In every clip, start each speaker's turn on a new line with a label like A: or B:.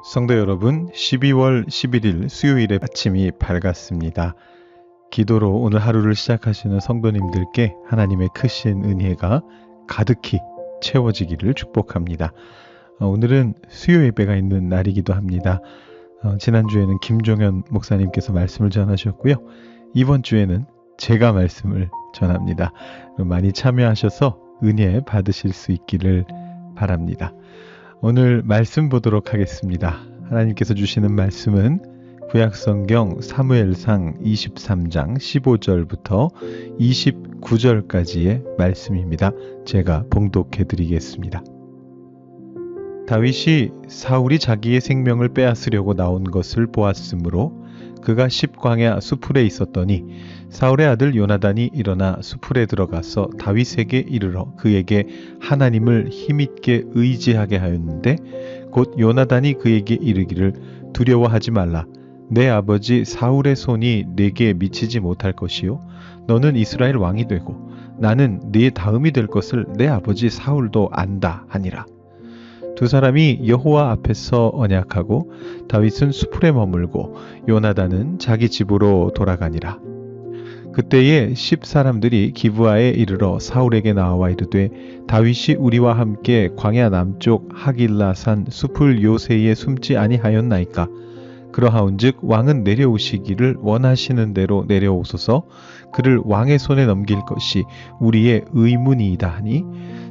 A: 성도 여러분, 12월 11일 수요일의 아침이 밝았습니다. 기도로 오늘 하루를 시작하시는 성도님들께 하나님의 크신 은혜가 가득히 채워지기를 축복합니다. 오늘은 수요 예배가 있는 날이기도 합니다. 지난주에는 김종현 목사님께서 말씀을 전하셨고요. 이번 주에는 제가 말씀을 전합니다. 많이 참여하셔서 은혜 받으실 수 있기를 바랍니다. 오늘 말씀 보도록 하겠습니다. 하나님께서 주시는 말씀은 구약성경 사무엘상 23장 15절부터 29절까지의 말씀입니다. 제가 봉독해 드리겠습니다. 다윗이 사울이 자기의 생명을 빼앗으려고 나온 것을 보았으므로 그가 십광야 수풀에 있었더니 사울의 아들 요나단이 일어나 수풀에 들어가서 다윗에게 이르러 그에게 하나님을 힘있게 의지하게 하였는데 곧 요나단이 그에게 이르기를 두려워하지 말라. 내 아버지 사울의 손이 내게 미치지 못할 것이요 너는 이스라엘 왕이 되고 나는 네 다음이 될 것을 내 아버지 사울도 안다 하니라. 두 사람이 여호와 앞에서 언약하고 다윗은 수풀에 머물고 요나단은 자기 집으로 돌아가니라. 그때에 10사람들이 기브아에 이르러 사울에게 나와 이르되 다윗이 우리와 함께 광야 남쪽 하길라산 수풀 요새에 숨지 아니하였나이까. 그러하온즉 왕은 내려오시기를 원하시는 대로 내려오소서. 그를 왕의 손에 넘길 것이 우리의 의문이이다 하니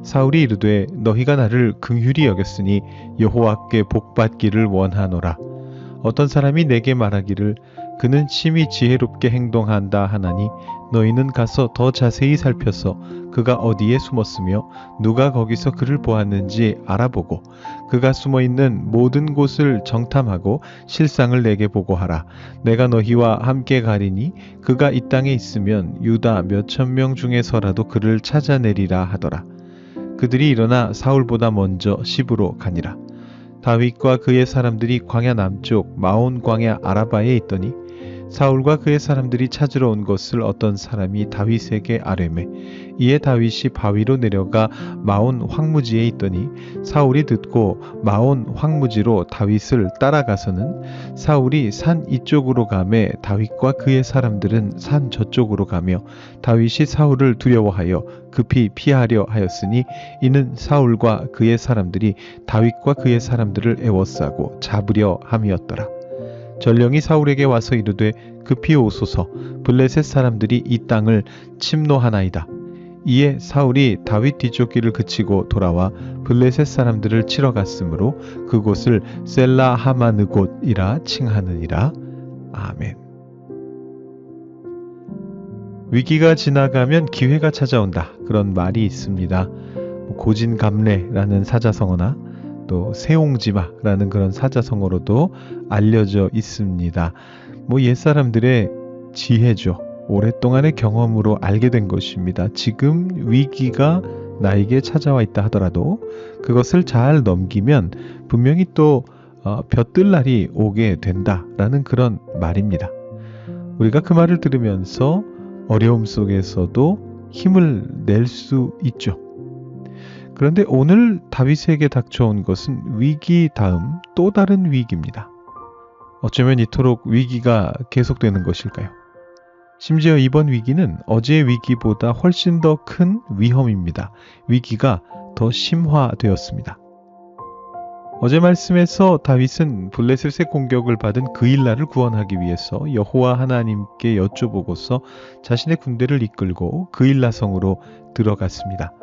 A: 사울이 이르되 너희가 나를 긍휼히 여겼으니 여호와께 복받기를 원하노라. 어떤 사람이 내게 말하기를 그는 심히 지혜롭게 행동한다 하나니 너희는 가서 더 자세히 살펴서 그가 어디에 숨었으며 누가 거기서 그를 보았는지 알아보고 그가 숨어있는 모든 곳을 정탐하고 실상을 내게 보고하라. 내가 너희와 함께 가리니 그가 이 땅에 있으면 유다 몇천 명 중에서라도 그를 찾아내리라 하더라. 그들이 일어나 사울보다 먼저 시브로 가니라. 다윗과 그의 사람들이 광야 남쪽 마온 광야 아라바에 있더니 사울과 그의 사람들이 찾으러 온 것을 어떤 사람이 다윗에게 아뢰매 이에 다윗이 바위로 내려가 마온 황무지에 있더니 사울이 듣고 마온 황무지로 다윗을 따라가서는 사울이 산 이쪽으로 가매 다윗과 그의 사람들은 산 저쪽으로 가며 다윗이 사울을 두려워하여 급히 피하려 하였으니 이는 사울과 그의 사람들이 다윗과 그의 사람들을 애워싸고 잡으려 함이었더라. 전령이 사울에게 와서 이르되 급히 오소서. 블레셋 사람들이 이 땅을 침노하나이다. 이에 사울이 다윗 뒤쪽 길을 그치고 돌아와 블레셋 사람들을 치러 갔으므로 그곳을 셀라하마느곳이라 칭하느니라. 아멘. 위기가 지나가면 기회가 찾아온다. 그런 말이 있습니다. 고진감래라는 사자성어나 또 세옹지마라는 그런 사자성어로도 알려져 있습니다. 옛사람들의 지혜죠. 오랫동안의 경험으로 알게 된 것입니다. 지금 위기가 나에게 찾아와 있다 하더라도 그것을 잘 넘기면 분명히 또 볕들 날이 오게 된다라는 그런 말입니다. 우리가 그 말을 들으면서 어려움 속에서도 힘을 낼 수 있죠. 그런데 오늘 다윗에게 닥쳐온 것은 위기 다음 또 다른 위기입니다. 어쩌면 이토록 위기가 계속되는 것일까요? 심지어 이번 위기는 어제의 위기보다 훨씬 더 큰 위험입니다. 위기가 더 심화되었습니다. 어제 말씀에서 다윗은 블레셋의 공격을 받은 그일라를 구원하기 위해서 여호와 하나님께 여쭤보고서 자신의 군대를 이끌고 그일라 성으로 들어갔습니다.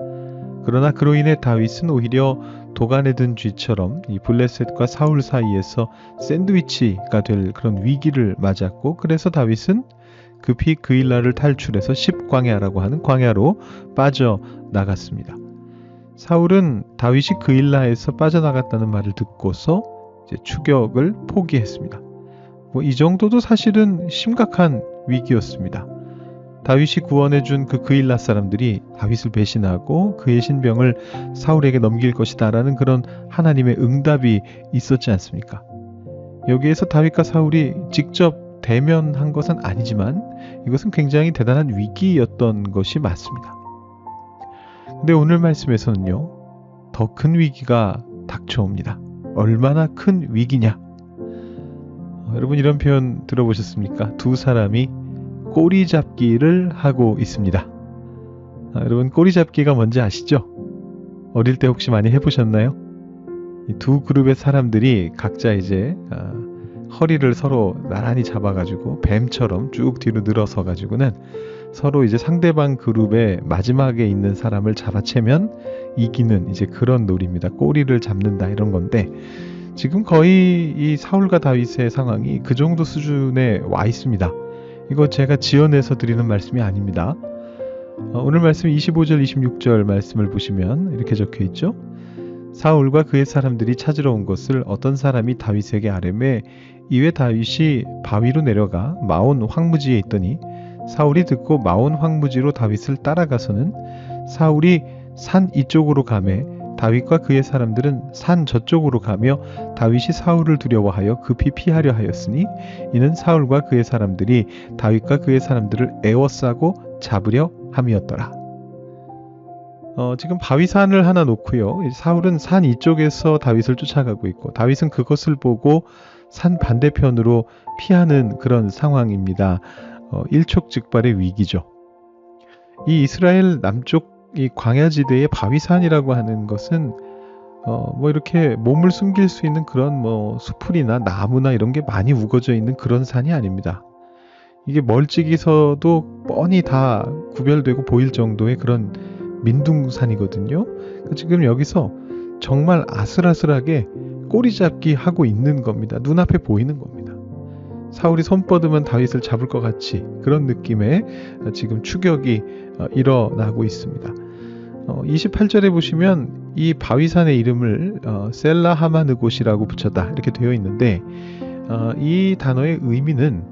A: 그러나 그로 인해 다윗은 오히려 도간에 든 쥐처럼 이 블레셋과 사울 사이에서 샌드위치가 될 그런 위기를 맞았고 그래서 다윗은 급히 그일라를 탈출해서 십광야라고 하는 광야로 빠져나갔습니다. 사울은 다윗이 그일라에서 빠져나갔다는 말을 듣고서 이제 추격을 포기했습니다. 이 정도도 사실은 심각한 위기였습니다. 다윗이 구원해준 그 그일라 사람들이 다윗을 배신하고 그의 신병을 사울에게 넘길 것이다 라는 그런 하나님의 응답이 있었지 않습니까? 여기에서 다윗과 사울이 직접 대면한 것은 아니지만 이것은 굉장히 대단한 위기였던 것이 맞습니다. 근데 오늘 말씀에서는요, 더 큰 위기가 닥쳐옵니다. 얼마나 큰 위기냐. 여러분 이런 표현 들어보셨습니까? 두 사람이 꼬리 잡기를 하고 있습니다. 여러분 꼬리 잡기가 뭔지 아시죠? 어릴 때 혹시 많이 해보셨나요? 이 두 그룹의 사람들이 각자 이제 허리를 서로 나란히 잡아가지고 뱀처럼 쭉 뒤로 늘어서 가지고는 서로 이제 상대방 그룹의 마지막에 있는 사람을 잡아채면 이기는 이제 그런 놀이입니다. 꼬리를 잡는다 이런 건데 지금 거의 이 사울과 다윗의 상황이 그 정도 수준에 와 있습니다. 이거 제가 지어내서 드리는 말씀이 아닙니다. 오늘 말씀 25절 26절 말씀을 보시면 이렇게 적혀 있죠. 사울과 그의 사람들이 찾으러 온 것을 어떤 사람이 다윗에게 아뢰매 이에 다윗이 바위로 내려가 마온 황무지에 있더니 사울이 듣고 마온 황무지로 다윗을 따라가서는 사울이 산 이쪽으로 가매 다윗과 그의 사람들은 산 저쪽으로 가며 다윗이 사울을 두려워하여 급히 피하려 하였으니 이는 사울과 그의 사람들이 다윗과 그의 사람들을 에워싸고 잡으려 함이었더라. 지금 바위산을 하나 놓고요. 사울은 산 이쪽에서 다윗을 쫓아가고 있고 다윗은 그것을 보고 산 반대편으로 피하는 그런 상황입니다. 일촉즉발의 위기죠. 이 이스라엘 남쪽 이 광야지대의 바위산이라고 하는 것은 뭐 이렇게 몸을 숨길 수 있는 그런 뭐 수풀이나 나무나 이런 게 많이 우거져 있는 그런 산이 아닙니다. 이게 멀찍이서도 뻔히 다 구별되고 보일 정도의 그런 민둥산이거든요. 지금 여기서 정말 아슬아슬하게 꼬리잡기 하고 있는 겁니다. 눈앞에 보이는 겁니다. 사울이 손 뻗으면 다윗을 잡을 것 같이 그런 느낌의 지금 추격이 일어나고 있습니다. 28절에 보시면 이 바위산의 이름을 셀라 하마느곳이라고 붙였다 이렇게 되어 있는데 이 단어의 의미는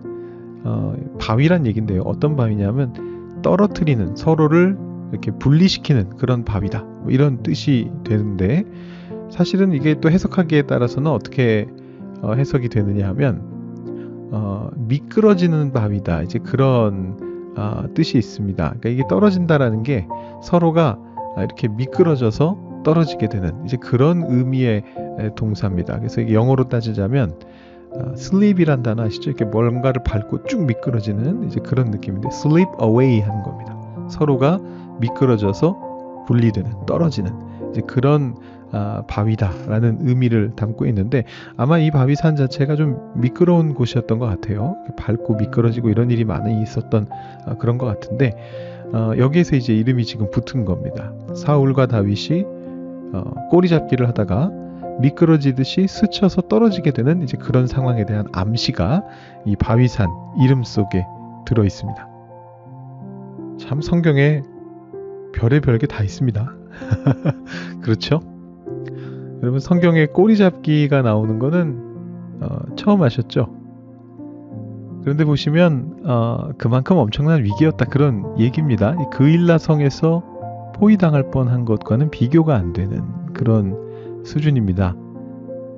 A: 바위란 얘긴데요. 어떤 바위냐면 떨어뜨리는 서로를 이렇게 분리시키는 그런 바위다 뭐 이런 뜻이 되는데 사실은 이게 또 해석하기에 따라서는 어떻게 해석이 되느냐 하면 미끄러지는 바위다 이제 그런 뜻이 있습니다. 그러니까 이게 떨어진다라는 게 서로가 이렇게 미끄러져서 떨어지게 되는 이제 그런 의미의 동사입니다. 그래서 이게 영어로 따지자면 slip이란 단어 아시죠? 이렇게 뭔가를 밟고 쭉 미끄러지는 이제 그런 느낌인데 slip away 하는 겁니다. 서로가 미끄러져서 분리되는 떨어지는 이제 그런 바위다라는 의미를 담고 있는데 아마 이 바위산 자체가 좀 미끄러운 곳이었던 것 같아요. 밟고 미끄러지고 이런 일이 많이 있었던 그런 것 같은데 여기에서 이제 이름이 지금 붙은 겁니다. 사울과 다윗이 꼬리잡기를 하다가 미끄러지듯이 스쳐서 떨어지게 되는 이제 그런 상황에 대한 암시가 이 바위산 이름 속에 들어 있습니다. 참 성경에 별의별 게 다 있습니다. 그렇죠? 여러분 성경에 꼬리잡기가 나오는 거는 처음 아셨죠? 그런데 보시면 그만큼 엄청난 위기였다 그런 얘기입니다. 그일라 성에서 포위당할 뻔한 것과는 비교가 안 되는 그런 수준입니다.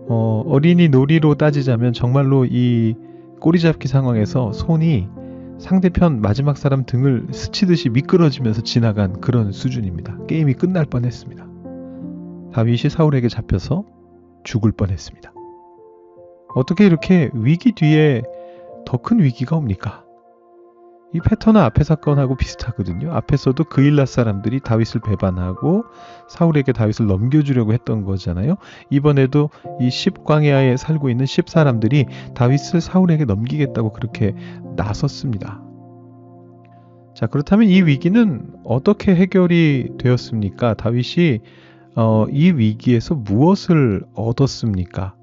A: 어린이 놀이로 따지자면 정말로 이 꼬리잡기 상황에서 손이 상대편 마지막 사람 등을 스치듯이 미끄러지면서 지나간 그런 수준입니다. 게임이 끝날 뻔했습니다. 다윗이 사울에게 잡혀서 죽을 뻔했습니다. 어떻게 이렇게 위기 뒤에 더 큰 위기가 옵니까? 이 패턴은 앞의 사건하고 비슷하거든요. 앞에서도 그일라 사람들이 다윗을 배반하고 사울에게 다윗을 넘겨주려고 했던 거잖아요. 이번에도 이 10광야에 살고 있는 10사람들이 다윗을 사울에게 넘기겠다고 그렇게 나섰습니다. 자, 그렇다면 이 위기는 어떻게 해결이 되었습니까? 다윗이 이 위기에서 무엇을 얻었습니까?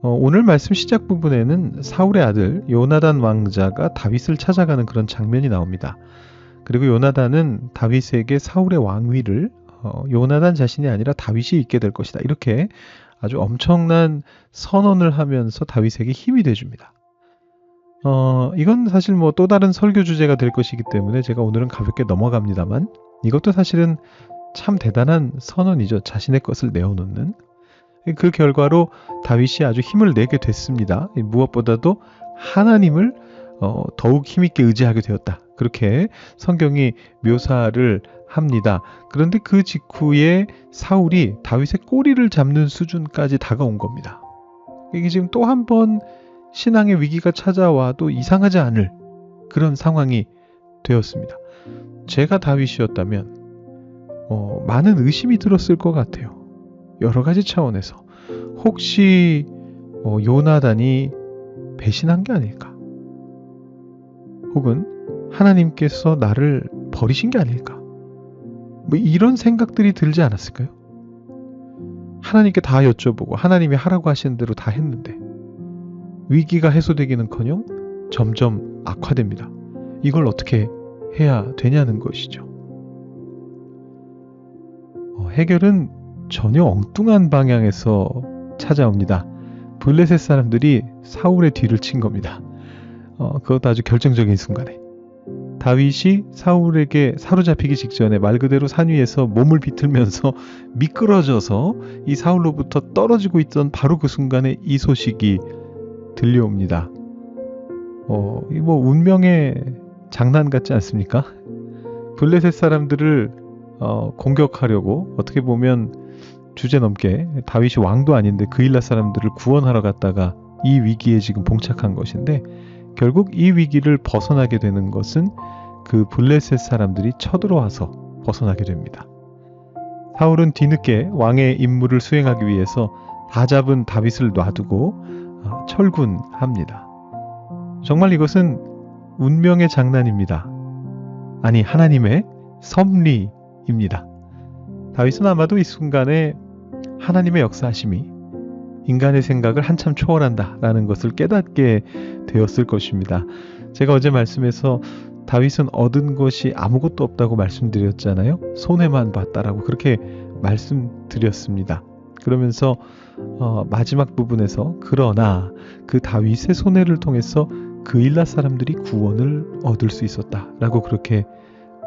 A: 오늘 말씀 시작 부분에는 사울의 아들 요나단 왕자가 다윗을 찾아가는 그런 장면이 나옵니다. 그리고 요나단은 다윗에게 사울의 왕위를 요나단 자신이 아니라 다윗이 있게 될 것이다. 이렇게 아주 엄청난 선언을 하면서 다윗에게 힘이 돼줍니다. 이건 사실 뭐 또 다른 설교 주제가 될 것이기 때문에 제가 오늘은 가볍게 넘어갑니다만 이것도 사실은 참 대단한 선언이죠. 자신의 것을 내어놓는. 그 결과로 다윗이 아주 힘을 내게 됐습니다. 무엇보다도 하나님을 더욱 힘있게 의지하게 되었다. 그렇게 성경이 묘사를 합니다. 그런데 그 직후에 사울이 다윗의 꼬리를 잡는 수준까지 다가온 겁니다. 이게 지금 또 한 번 신앙의 위기가 찾아와도 이상하지 않을 그런 상황이 되었습니다. 제가 다윗이었다면 많은 의심이 들었을 것 같아요. 여러 가지 차원에서. 혹시 요나단이 배신한 게 아닐까? 혹은 하나님께서 나를 버리신 게 아닐까? 뭐 이런 생각들이 들지 않았을까요? 하나님께 다 여쭤보고 하나님이 하라고 하시는 대로 다 했는데 위기가 해소되기는커녕 점점 악화됩니다. 이걸 어떻게 해야 되냐는 것이죠. 해결은 전혀 엉뚱한 방향에서 찾아옵니다. 블레셋 사람들이 사울의 뒤를 친 겁니다. 그것도 아주 결정적인 순간에. 다윗이 사울에게 사로잡히기 직전에 말 그대로 산 위에서 몸을 비틀면서 미끄러져서 이 사울로부터 떨어지고 있던 바로 그 순간에 이 소식이 들려옵니다. 이 뭐 운명의 장난 같지 않습니까? 블레셋 사람들을 공격하려고 어떻게 보면 주제넘게 다윗이 왕도 아닌데 그일라 사람들을 구원하러 갔다가 이 위기에 지금 봉착한 것인데 결국 이 위기를 벗어나게 되는 것은 그 블레셋 사람들이 쳐들어와서 벗어나게 됩니다. 사울은 뒤늦게 왕의 임무를 수행하기 위해서 다 잡은 다윗을 놔두고 철군합니다. 정말 이것은 운명의 장난입니다. 아니, 하나님의 섭리입니다. 다윗은 아마도 이 순간에 하나님의 역사하심이 인간의 생각을 한참 초월한다라는 것을 깨닫게 되었을 것입니다. 제가 어제 말씀에서 다윗은 얻은 것이 아무것도 없다고 말씀드렸잖아요. 손해만 봤다라고 그렇게 말씀드렸습니다. 그러면서 마지막 부분에서 그러나 그 다윗의 손해를 통해서 그일라 사람들이 구원을 얻을 수 있었다라고 그렇게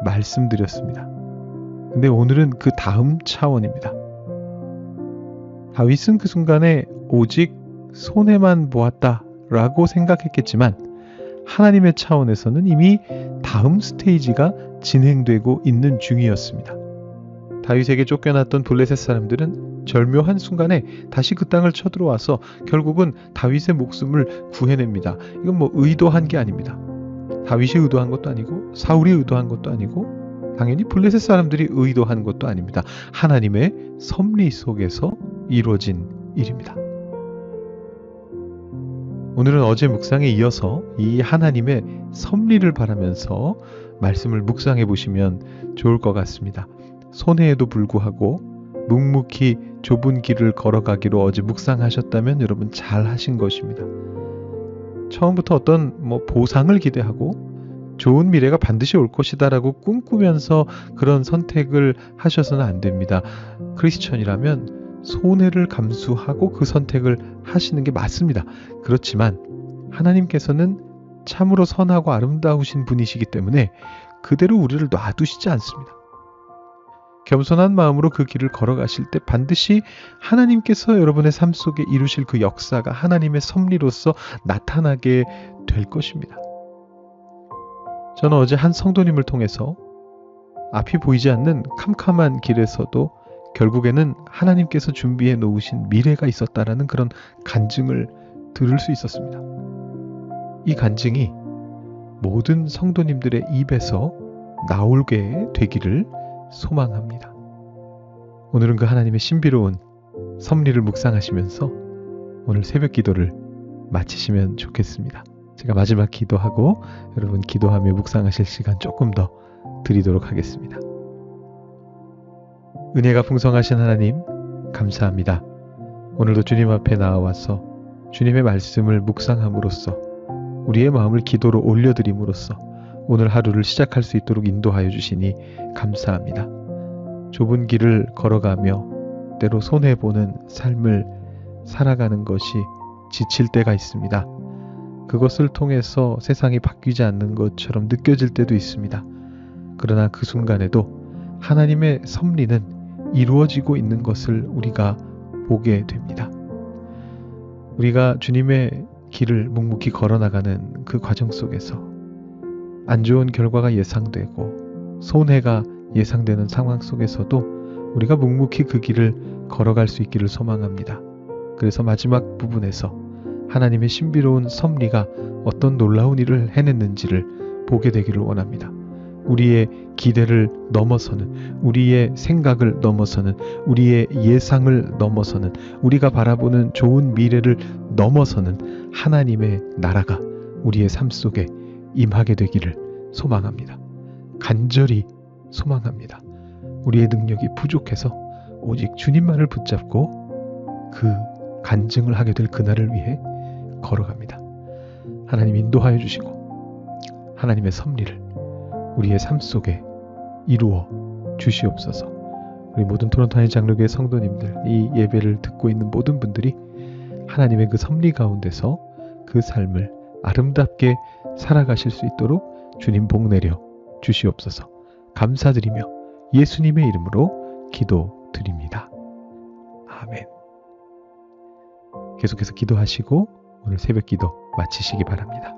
A: 말씀드렸습니다. 근데 오늘은 그 다음 차원입니다. 다윗은 그 순간에 오직 손해만 보았다라고 생각했겠지만 하나님의 차원에서는 이미 다음 스테이지가 진행되고 있는 중이었습니다. 다윗에게 쫓겨났던 블레셋 사람들은 절묘한 순간에 다시 그 땅을 쳐들어와서 결국은 다윗의 목숨을 구해냅니다. 이건 뭐 의도한 게 아닙니다. 다윗이 의도한 것도 아니고 사울이 의도한 것도 아니고 당연히 블레셋 사람들이 의도한 것도 아닙니다. 하나님의 섭리 속에서 이루어진 일입니다. 오늘은 어제 묵상에 이어서 이 하나님의 섭리를 바라면서 말씀을 묵상해 보시면 좋을 것 같습니다. 손해에도 불구하고 묵묵히 좁은 길을 걸어가기로 어제 묵상하셨다면 여러분 잘 하신 것입니다. 처음부터 어떤 보상을 기대하고 좋은 미래가 반드시 올 것이다라고 꿈꾸면서 그런 선택을 하셔서는 안 됩니다. 크리스천이라면 손해를 감수하고 그 선택을 하시는 게 맞습니다. 그렇지만 하나님께서는 참으로 선하고 아름다우신 분이시기 때문에 그대로 우리를 놔두시지 않습니다. 겸손한 마음으로 그 길을 걸어가실 때 반드시 하나님께서 여러분의 삶 속에 이루실 그 역사가 하나님의 섭리로서 나타나게 될 것입니다. 저는 어제 한 성도님을 통해서 앞이 보이지 않는 캄캄한 길에서도 결국에는 하나님께서 준비해 놓으신 미래가 있었다라는 그런 간증을 들을 수 있었습니다. 이 간증이 모든 성도님들의 입에서 나오게 되기를 소망합니다. 오늘은 그 하나님의 신비로운 섭리를 묵상하시면서 오늘 새벽 기도를 마치시면 좋겠습니다. 제가 마지막 기도하고 여러분 기도하며 묵상하실 시간 조금 더 드리도록 하겠습니다. 은혜가 풍성하신 하나님 감사합니다. 오늘도 주님 앞에 나와서 주님의 말씀을 묵상함으로써 우리의 마음을 기도로 올려드림으로써 오늘 하루를 시작할 수 있도록 인도하여 주시니 감사합니다. 좁은 길을 걸어가며 때로 손해보는 삶을 살아가는 것이 지칠 때가 있습니다. 그것을 통해서 세상이 바뀌지 않는 것처럼 느껴질 때도 있습니다. 그러나 그 순간에도 하나님의 섭리는 이루어지고 있는 것을 우리가 보게 됩니다. 우리가 주님의 길을 묵묵히 걸어나가는 그 과정 속에서 안 좋은 결과가 예상되고 손해가 예상되는 상황 속에서도 우리가 묵묵히 그 길을 걸어갈 수 있기를 소망합니다. 그래서 마지막 부분에서 하나님의 신비로운 섭리가 어떤 놀라운 일을 해냈는지를 보게 되기를 원합니다. 우리의 기대를 넘어서는, 우리의 생각을 넘어서는, 우리의 예상을 넘어서는, 우리가 바라보는 좋은 미래를 넘어서는 하나님의 나라가 우리의 삶 속에 임하게 되기를 소망합니다. 간절히 소망합니다. 우리의 능력이 부족해서 오직 주님만을 붙잡고 그 간증을 하게 될 그날을 위해 걸어갑니다. 하나님 인도하여 주시고 하나님의 섭리를 우리의 삶 속에 이루어 주시옵소서. 우리 모든 토론토 한인 장로교회 성도님들, 이 예배를 듣고 있는 모든 분들이 하나님의 그 섭리 가운데서 그 삶을 아름답게 살아가실 수 있도록 주님 복 내려 주시옵소서. 감사드리며 예수님의 이름으로 기도드립니다. 아멘. 계속해서 기도하시고 오늘 새벽 기도 마치시기 바랍니다.